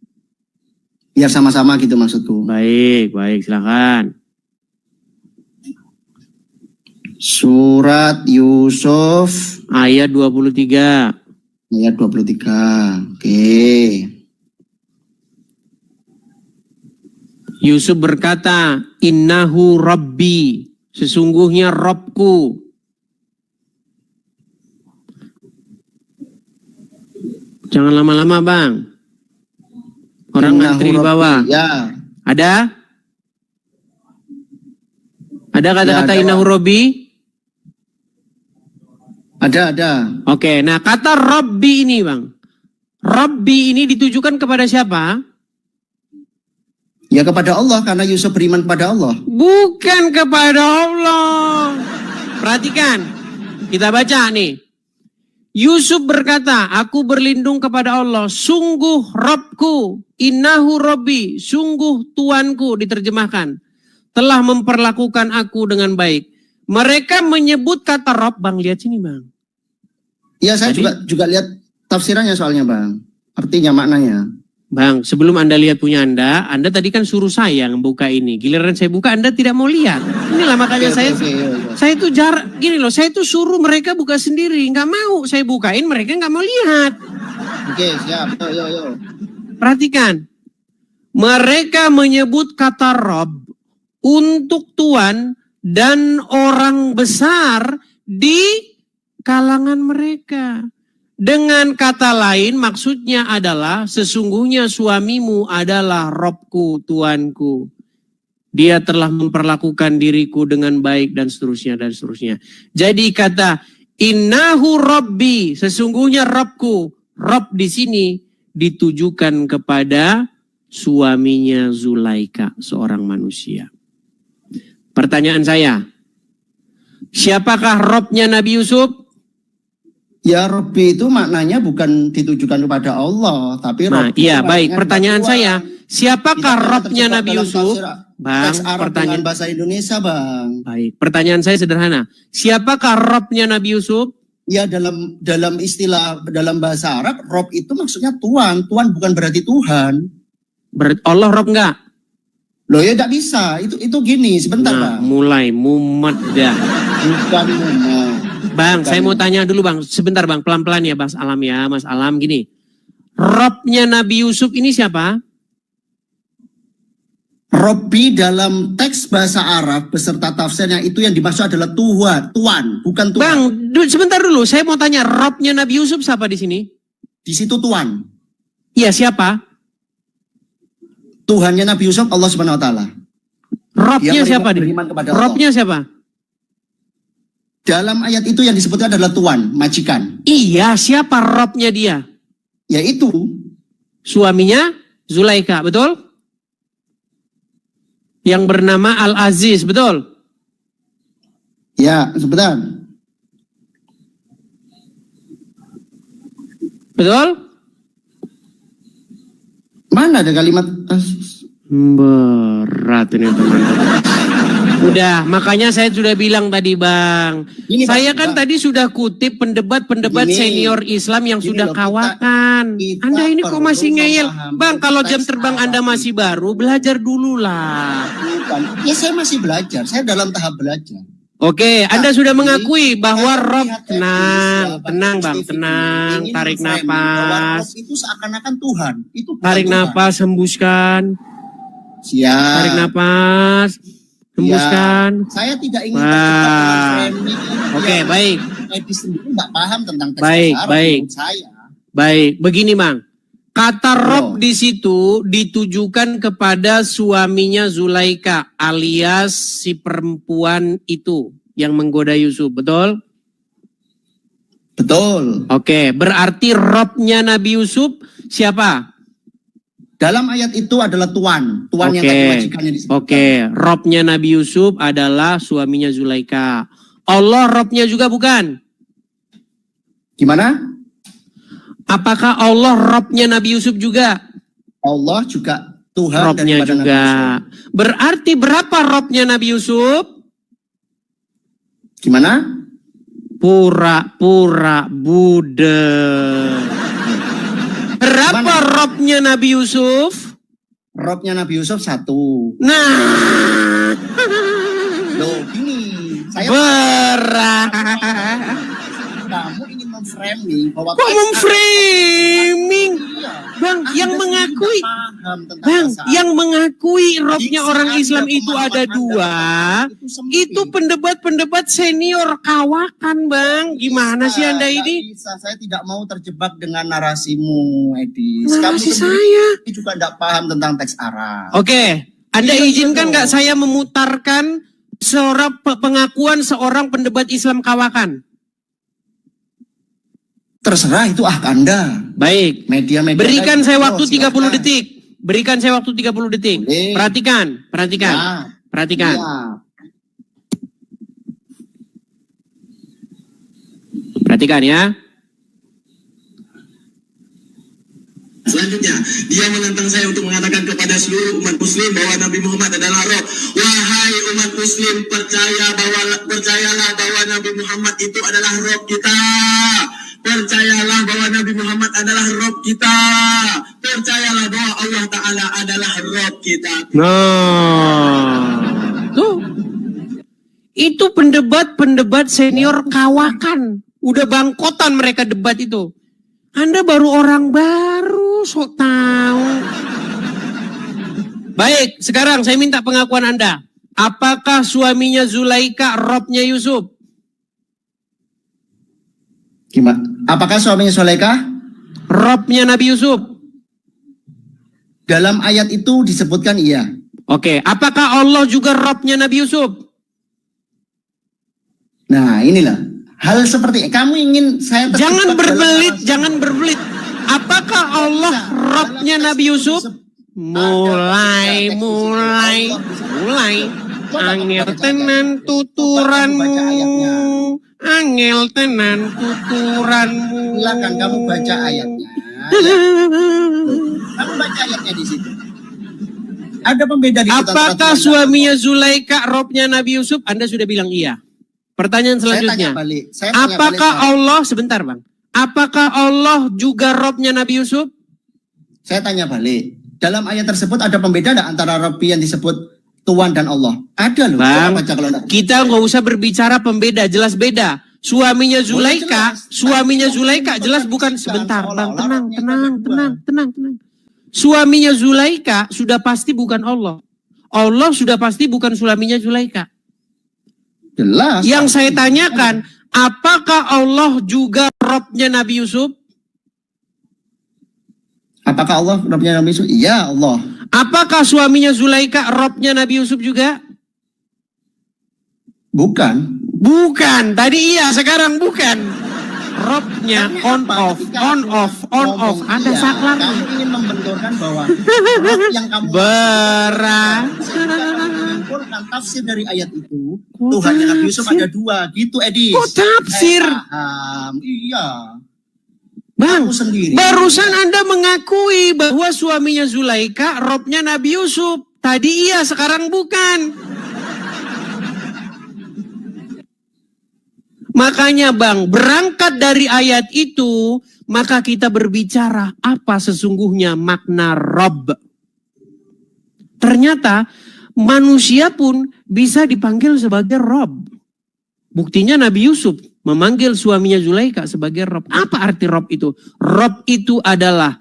Biar sama-sama gitu maksudku. Baik silakan. Surat Yusuf Ayat 23. ayat 23. Oke. Yusuf berkata, innahu rabbi, sesungguhnya Robku. Jangan lama-lama bang. Orang Innahu ngantri di Rabbi. bawah. Ya. Ada? Ada kata-kata Ya, ada, innahu Pak. rabbi? Ada. Oke, nah kata Rabbi ini bang. Rabbi ini ditujukan kepada siapa? Ya kepada Allah, karena Yusuf beriman kepada Allah. Bukan kepada Allah. Perhatikan, kita baca nih. Yusuf berkata, aku berlindung kepada Allah. Sungguh Rabbku, innahu Rabbi, sungguh Tuanku, diterjemahkan. Telah memperlakukan aku dengan baik. Mereka menyebut kata Rabb, bang lihat sini bang. Ya saya Jadi- juga lihat tafsirannya soalnya bang. Artinya maknanya. Bang, sebelum Anda lihat punya Anda tadi kan suruh saya membuka ini. Giliran saya buka, Anda tidak mau lihat. Inilah makanya saya tuh gini loh, saya tuh suruh mereka buka sendiri. Nggak mau, saya bukain, mereka nggak mau lihat. Oke, siap. Yo. Perhatikan, mereka menyebut kata Rob untuk Tuhan dan orang besar di kalangan mereka. Dengan kata lain maksudnya adalah sesungguhnya suamimu adalah Robku, Tuanku. Dia telah memperlakukan diriku dengan baik dan seterusnya dan seterusnya. Jadi kata innahu Rabbi, sesungguhnya Robku. Rob di sini ditujukan kepada suaminya Zulaika, seorang manusia. Pertanyaan saya, siapakah Robnya Nabi Yusuf? Ya Rabbi itu maknanya bukan ditujukan kepada Allah, tapi Nah, Rabbi iya maknanya baik. Pertanyaan kepada saya, Tuhan. siapakah Tidak Robnya terjebak Nabi dalam Yusuf? tafsir Bang, teks Arab pertanyaan. dengan bahasa Indonesia, Bang. Baik, pertanyaan saya sederhana. Siapakah Robnya Nabi Yusuf? Ya dalam istilah dalam bahasa Arab, Rob itu maksudnya Tuhan. Tuhan bukan berarti Tuhan. Allah Rob enggak? Loh ya tidak bisa. Itu gini, sebentar, Nah, Bang. mulai mumet dah. Bukan Bang, saya mau tanya dulu Bang. Sebentar Bang, pelan-pelan ya Mas Alam ya. Mas Alam gini. Robnya Nabi Yusuf ini siapa? Robbi dalam teks bahasa Arab beserta tafsirnya itu yang dimaksud adalah Tuhan, bukan Tuhan. Bang, sebentar dulu. Saya mau tanya, Robnya Nabi Yusuf siapa di sini? Di situ Tuhan. Iya, siapa? Tuhannya Nabi Yusuf Allah Subhanahu wa taala. Robnya Dia siapa? beriman kepada Allah. Robnya siapa? Dalam ayat itu yang disebutkan adalah Tuhan, majikan. Iya, siapa Robnya dia? Yaitu Suaminya Zulaika, betul? Yang bernama Al-Aziz, betul? ya sebentar. Betul? Mana ada kalimat Berat ini teman-teman. Udah, makanya saya sudah bilang tadi Bang. Ini, Bang, Saya kan Bang. tadi sudah kutip pendebat-pendebat Gini. senior Islam yang Gini sudah loh, kawakan. kita Anda ini kok perlu masih ngeyel? memahami Bang, kalau jam teks terbang Arab Anda masih baru, belajar dulu lah. bukan. Ya saya masih belajar, saya dalam tahap belajar. Oke, Anda sudah mengakui bahwa Kalau Rob, melihat tenang, etis, tenang Pak Bang, Steve tenang, ingin tarik memframing bahwa napas, Rob itu seakan-akan Tuhan. Itu bukan tarik Tuhan. napas, hembuskan, Siap. tarik napas, hembuskan. Saya tidak ingin Wah. terjebak dengan framing. Oke, yang baik. Edis sendiri nggak paham tentang teks Baik, bahasa Arab baik. menurut saya. Baik, begini Bang. Kata Rob Yo. di situ ditujukan kepada suaminya Zulaika alias si perempuan itu yang menggoda Yusuf, betul? Betul. Oke, berarti Robnya Nabi Yusuf siapa? Dalam ayat itu adalah Tuhan. Tuhan yang Oke. tadi majikannya disebutkan. Oke, Robnya Nabi Yusuf adalah suaminya Zulaika. Allah Robnya juga bukan? Gimana? Apakah Allah Robnya Nabi Yusuf juga? Allah juga Tuhan Robnya daripada juga. Nabi Yusuf. Berarti berapa Robnya Nabi Yusuf? Gimana? Pura-pura Buddha. Berapa Gimana? Robnya Nabi Yusuf? Robnya Nabi Yusuf satu. Nah, Loh, gini. Saya berat. kamu ingin memframing bahwa Kok memframing? Iya. Bang, Anda yang sendiri mengakui. nggak paham. Bang, yang mengakui robnya orang Islam itu ada dua, itu pendebat-pendebat senior kawakan, Bang. Gimana sih Anda ini? Bisa. Saya tidak mau terjebak dengan narasimu, Edis. Narasi saya juga tidak paham tentang teks Arab. Oke, Anda izinkan nggak saya memutarkan pengakuan seorang pendebat Islam kawakan? Terserah, itu Anda. Baik. Media-media. Berikan saya waktu 30 detik. Berikan saya waktu 30 detik. Boleh. Perhatikan. Ya. Perhatikan. Ya. Perhatikan ya. Selanjutnya, dia menantang saya untuk mengatakan kepada seluruh umat muslim bahwa Nabi Muhammad adalah roh. Wahai umat muslim, percayalah bahwa Nabi Muhammad itu adalah roh kita. Percayalah bahwa Nabi Muhammad adalah roh kita. Percayalah bahwa Allah Ta'ala adalah roh kita. Tuh. Itu pendebat-pendebat senior kawakan. Udah bangkotan mereka debat itu. Anda baru orang baru, sok tahu. Baik, sekarang saya minta pengakuan Anda. Apakah suaminya Zulaika robnya Yusuf? Gimana? Apakah suaminya Zulaika robnya Nabi Yusuf? Dalam ayat itu disebutkan iya. Oke, apakah Allah juga robnya Nabi Yusuf? Nah, inilah. Hal seperti kamu ingin saya jangan berbelit. Apakah Allah robnya Nabi Yusuf? Mulai. Angel tenan tuturanmu. Angel tenan tuturanmu. Silakan kamu baca ayatnya. Kamu baca ayatnya di situ. Ada pembeda di apakah suaminya Zulaika robnya Nabi Yusuf? Anda sudah bilang iya. Pertanyaan selanjutnya, apakah Allah, sebentar Bang, apakah Allah juga robnya Nabi Yusuf? Saya tanya balik, dalam ayat tersebut ada pembeda enggak antara Rob yang disebut Tuhan dan Allah? Ada loh. Bang, kita nggak usah berbicara pembeda, jelas beda. Suaminya Zulaika jelas bukan, sebentar Bang, tenang. Suaminya Zulaika sudah pasti bukan Allah. Allah sudah pasti bukan suaminya Zulaika. Jelas. Yang saya tanyakan, apakah Allah juga robnya Nabi Yusuf? Apakah Allah robnya Nabi Yusuf? Iya, Allah. Apakah suaminya Zulaika robnya Nabi Yusuf juga? Bukan. Tadi iya, sekarang bukan. Robnya on off. Ada saklar. Kamu ingin membenturkan bahwa rob yang kamu tafsir dari ayat itu Tuhannya Nabi Yusuf ada dua, gitu Edis. Kok tafsir? Iya. Bang, barusan Anda mengakui bahwa suaminya Zulaika robnya Nabi Yusuf. Tadi iya, sekarang bukan. Makanya Bang, berangkat dari ayat itu, maka kita berbicara apa sesungguhnya makna Rob. Ternyata manusia pun bisa dipanggil sebagai Rob. Buktinya Nabi Yusuf memanggil suaminya Zulaika sebagai Rob. Apa arti Rob itu? Rob itu adalah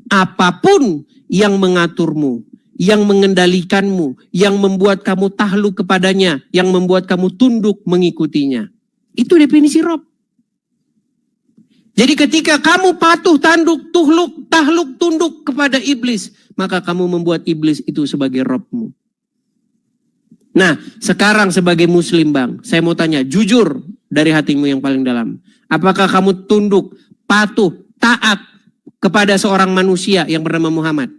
apapun yang mengaturmu, yang mengendalikanmu, yang membuat kamu takluk kepadanya, yang membuat kamu tunduk mengikutinya. Itu definisi Rob. Jadi ketika kamu patuh, takluk, tunduk kepada iblis, maka kamu membuat iblis itu sebagai Robmu. Nah, sekarang sebagai muslim Bang, saya mau tanya, jujur dari hatimu yang paling dalam. Apakah kamu tunduk, patuh, taat kepada seorang manusia yang bernama Muhammad?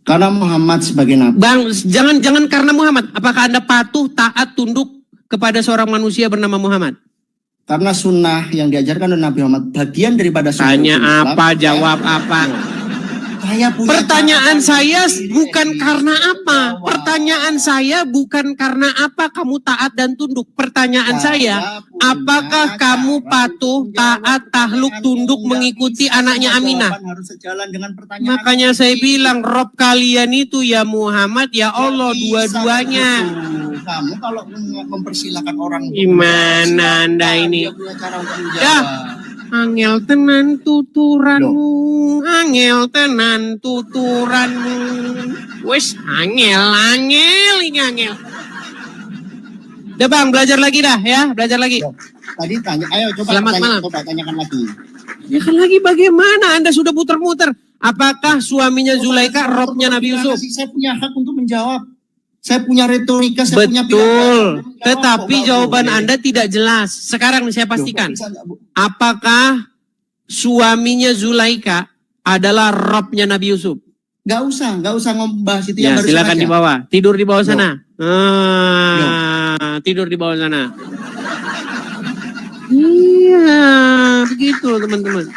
Karena Muhammad sebagai nabi. Bang, jangan karena Muhammad. Apakah Anda patuh, taat, tunduk kepada seorang manusia bernama Muhammad? Karena sunnah yang diajarkan oleh Nabi Muhammad bagian daripada sunnah. Tanya apa, jawab apa. Pertanyaan saya bukan karena apa. Pertanyaan saya bukan karena apa kamu taat dan tunduk. Pertanyaan saya, apakah kamu patuh, taat, takluk, tunduk mengikuti anaknya Aminah? Makanya saya bilang, Rob kalian itu ya Muhammad, ya Allah, dua-duanya. Kamu kalau mempersilahkan orang gimana Anda ini? Ya, Angel tenan tuturanmu, angel tenan tuturanmu. Wes angel ini angel. Udah Bang, belajar lagi dah ya, belajar lagi. Tadi tanya, ayo coba Selamat malam. coba tanyakan lagi. Ya kan lagi bagaimana? Anda sudah putar-mutar. Apakah suaminya Zulaika robnya Nabi Yusuf? Saya punya hak untuk menjawab. Saya punya retorika, saya punya Betul. pilihan. Tetapi Kok jawaban boleh? Anda tidak jelas. Sekarang saya pastikan. Loh, kok bisa nggak, Bu? Apakah suaminya Zulaika adalah robnya Nabi Yusuf? Nggak usah membahas itu Ya, yang barusan silakan aja. di bawah. Tidur di bawah Loh. sana. Tidur di bawah sana. Iya, begitu teman-teman.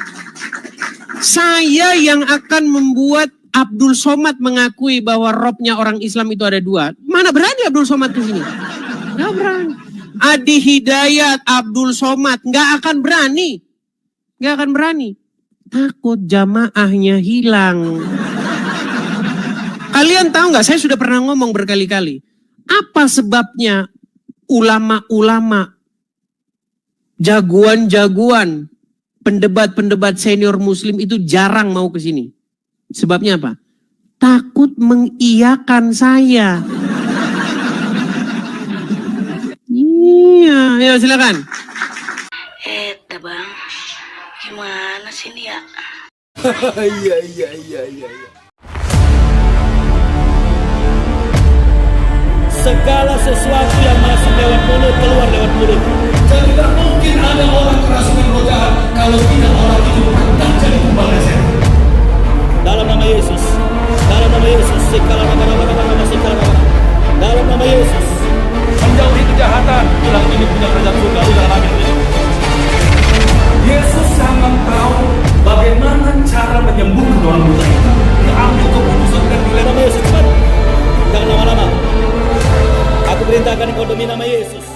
Saya yang akan membuat Abdul Somad mengakui bahwa robnya orang Islam itu ada dua. Mana berani Abdul Somad ke sini? Nggak berani. Adi Hidayat, Abdul Somad nggak akan berani. Nggak akan berani. Takut jamaahnya hilang. Kalian tahu nggak? Saya sudah pernah ngomong berkali-kali. Apa sebabnya ulama-ulama, jagoan-jagoan, pendebat-pendebat senior Muslim itu jarang mau ke sini? Sebabnya apa? Takut mengiyakan saya. Iya, ya silakan. Bang, gimana sih ini ya? Segala sesuatu yang masuk lewat mulut, keluar lewat mulut. Tidak mungkin ada orang kerasukan roh jahat kalau tidak orang itu pernah jadi tumbal setan. Dalam nama Yesus, dalam nama Yesus, dalam nama Yesus, menjauhi kejahatan, bilang ini punya kerajaan surga, udah amin. Yesus sangat tahu bagaimana cara menyembuhkan orang buta itu. Ambil keputusan dan bilang nama Yesus, cepat, jangan lama-lama. Aku perintahkan kau demi nama Yesus.